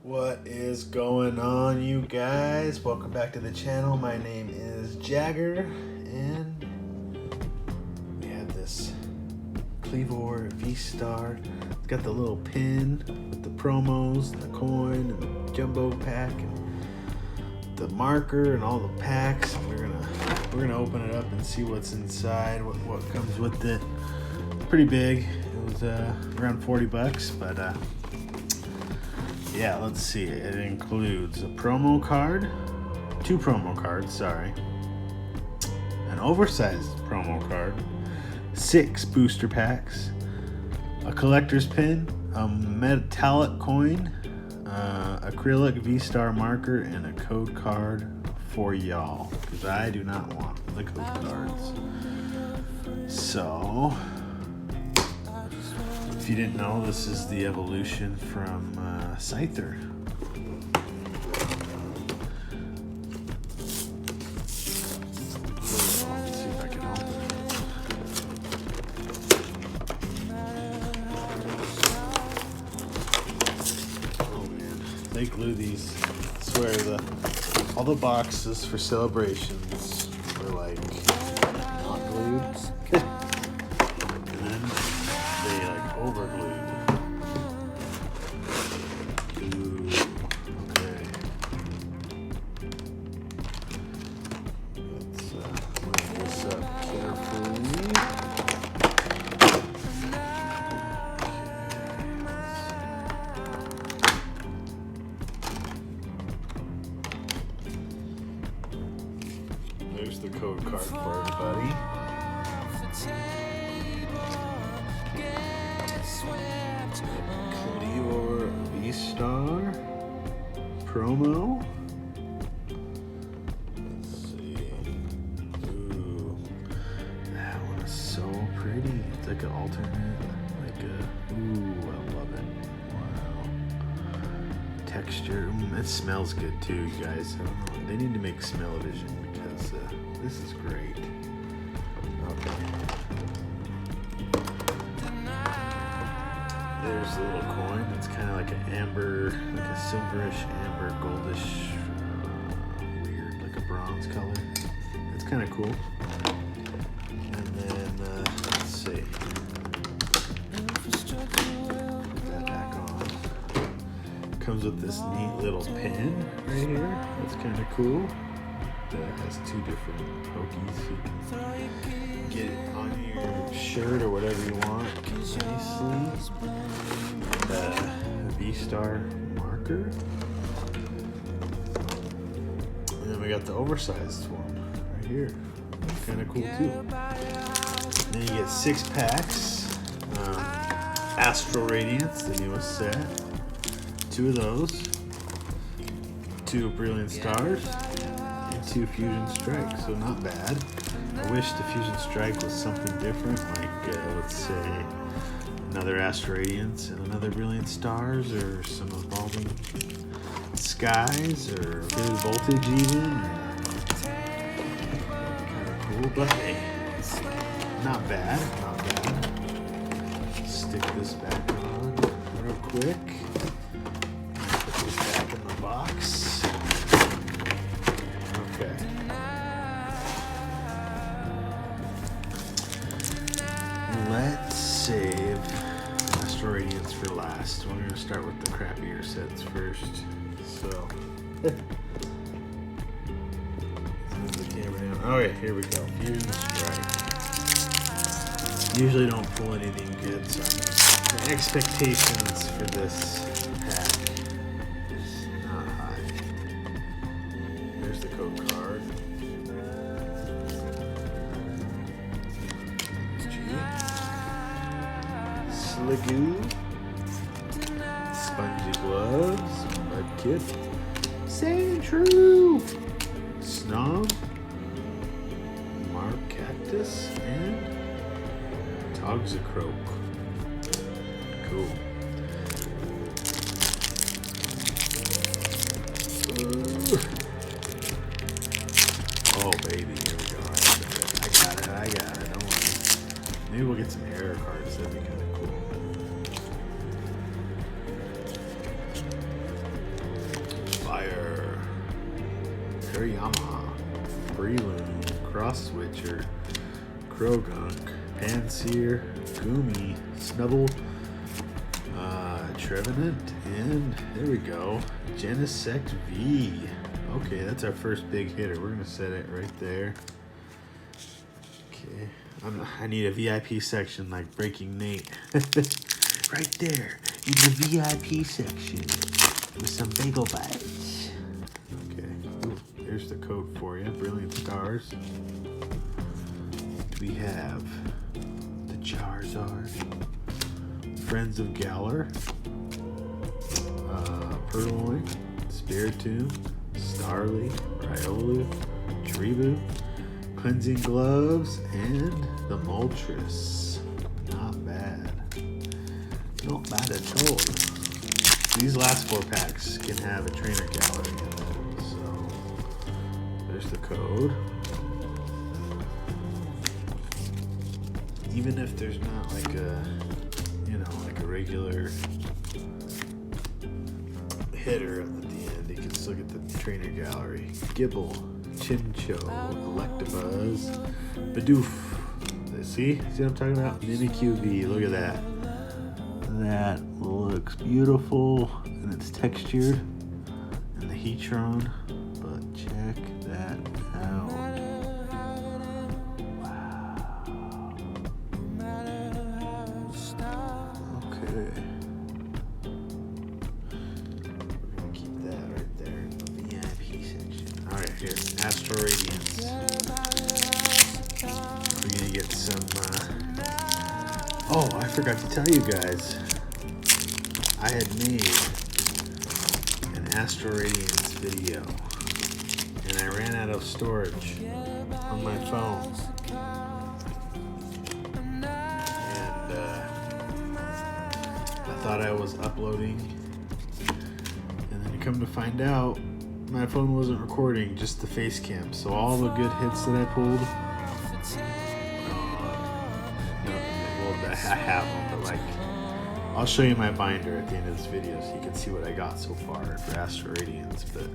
What is going on, you guys? Welcome back to the channel. My name is Jagger, and we have this Kleavor Vstar. It's got the little pin with the promos, and the coin, and the jumbo pack, and the marker, and all the packs. We're gonna open it up and see what's inside, what comes with it. Pretty big. It was around 40 bucks, but yeah, let's see. It includes a promo card, 2 promo cards, sorry, an oversized promo card, 6 booster packs, a collector's pin, a metallic coin, acrylic Vstar marker, and a code card for y'all, because I do not want the code cards. So, if you didn't know, this is the evolution from Scyther. Let's see if I can open it. Oh man, they glue these. I swear, all the boxes for celebrations were like not glued. And then they like over glued. There's the code card for everybody. Kleavor Vstar promo. Let's see. Ooh, that one is so pretty. It's like an alternate, ooh, I love it. Wow. Texture. It smells good too, you guys. I don't know. They need to make smell-o-vision because this is great. Okay. There's the little coin. It's kind of like an amber, like a silverish, amber, goldish, weird, like a bronze color. It's kind of cool. And then, let's see. Put that back on. Comes with this neat little pin right here. That's kind of cool. That has 2 different pokies. You can get it on your shirt or whatever you want nicely. The Vstar marker. And then we got the oversized one right here. Kind of cool too. Then you get 6 packs. Astral Radiance, the newest set. 2 of those. 2 Brilliant Stars. 2 Fusion Strike, so not bad. I wish the Fusion Strike was something different, like let's say another Astral Radiance and another Brilliant Stars, or some Evolving Skies, or Good Voltage even. Kind of cool, but hey, not bad, not bad. Stick this back on real quick. Put this back in the box. Okay. Let's save Astral Radiance for last. We're going to start with the crappier sets first. So, move the camera down. Okay, here we go. Fusion Strike. Usually don't pull anything good, so the expectations for this pack is not high. There's the code card. Sligoo. Spongy gloves. Mud kit. Sand True. Snob. Mark Cactus. And Toxicroak. Cool. Oh baby, here we go. I got it. Don't worry. Maybe we'll get some error cards. That'd be kind of cool. Teriyama, Breloom, Cross Switcher, Krogunk, Panseer, Gumi, Snubble, Trevenant, and there we go, Genesect V. Okay, that's our first big hitter. We're gonna set it right there. Okay, I need a VIP section like Breaking Nate. Right there in the VIP section with some bagel bites. Okay, ooh, here's the code for you. Brilliant Stars. We have the Charizard, Friends of Galar, Purloin, Spiritomb, Starly, Riolu, Tribu, Cleansing Gloves, and the Moltres. Not bad. Not bad at all. These last 4 packs can have a trainer gallery in them. So there's the code. Even if there's not like a, like a regular hitter at the end, you can still get the trainer gallery. Gibble, Chincho, Electabuzz, Bidoof. See what I'm talking about? Mini QV, look at that. That looks beautiful, and it's textured, and the Heatron, but check that out. Wow. Okay. We're gonna keep that right there in the VIP section. Alright, here, Astro Radiance. We're gonna get some, oh, I forgot to tell you guys. I had made an Astro Radiance video, and I ran out of storage on my phone. And I thought I was uploading, and then come to find out, my phone wasn't recording, just the face cam. So all the good hits that I pulled, I have them, but like, I'll show you my binder at the end of this video so you can see what I got so far for Astro Radiance. But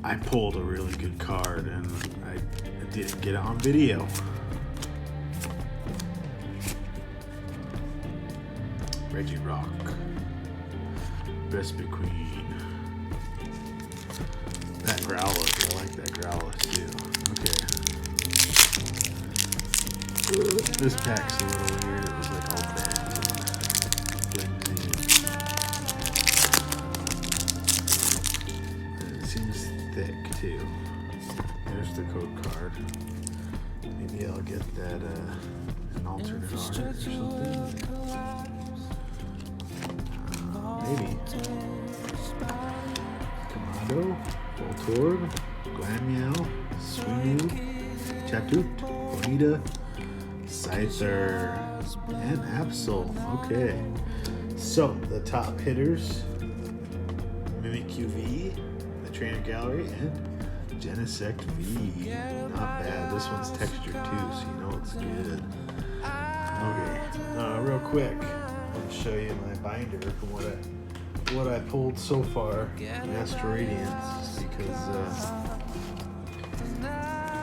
I pulled a really good card and I didn't get it on video. Regirock, Vespiquen, that Growlithe, I like that Growlithe too. Okay. This pack's a little weird. It was like all bad. And it seems thick too. There's the code card. Maybe I'll get that an alternate art or something. Maybe. Kamado, Voltorb, Glameow, Swinoo, Chatoot, Bonita, Scyther, and Absol. Okay. So, the top hitters, Mimikyu V, the Trainer Gallery, and Genesect V. Not bad. This one's textured too, so you know it's good. Okay. Real quick, I'll show you my binder from what I pulled so far in Astro Radiance, because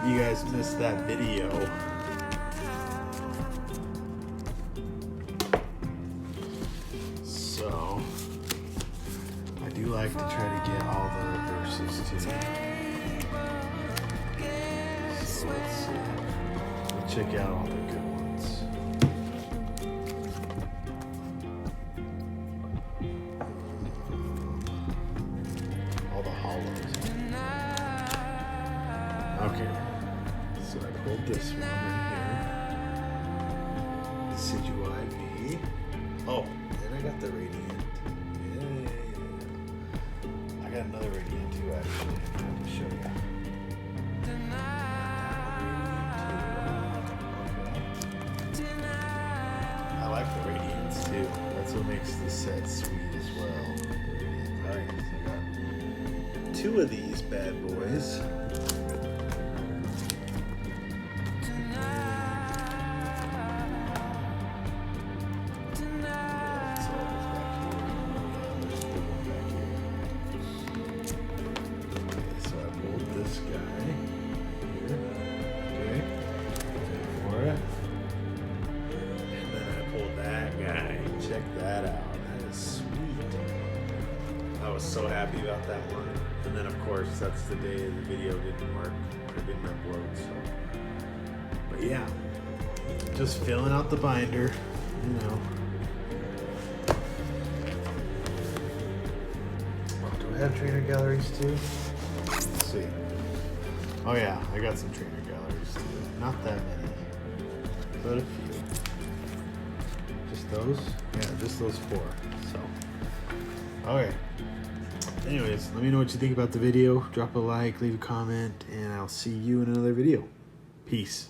you guys missed that video. So I do like to try to get all the reverses too. So let's see. We'll check out all the good ones. All the hollows. Okay. So I pulled this one right here. Decidueye V. Oh, and I got the Radiant. Yeah. I got another Radiant too, actually. I'm going to show you. I like the Radiants too. That's what makes the set sweet as well. Alright, so I got 2 of these bad boys. that out. That is sweet. I was so happy about that one. And then of course that's the day the video didn't work or didn't upload. So, but yeah, just filling out the binder, you know. Do I have trainer galleries too? Let's see. Oh yeah, I got some trainer galleries too. Not that many, but a few. Just those? Yeah, just those 4. So, okay. Anyways, let me know what you think about the video. Drop a like, leave a comment, and I'll see you in another video. Peace.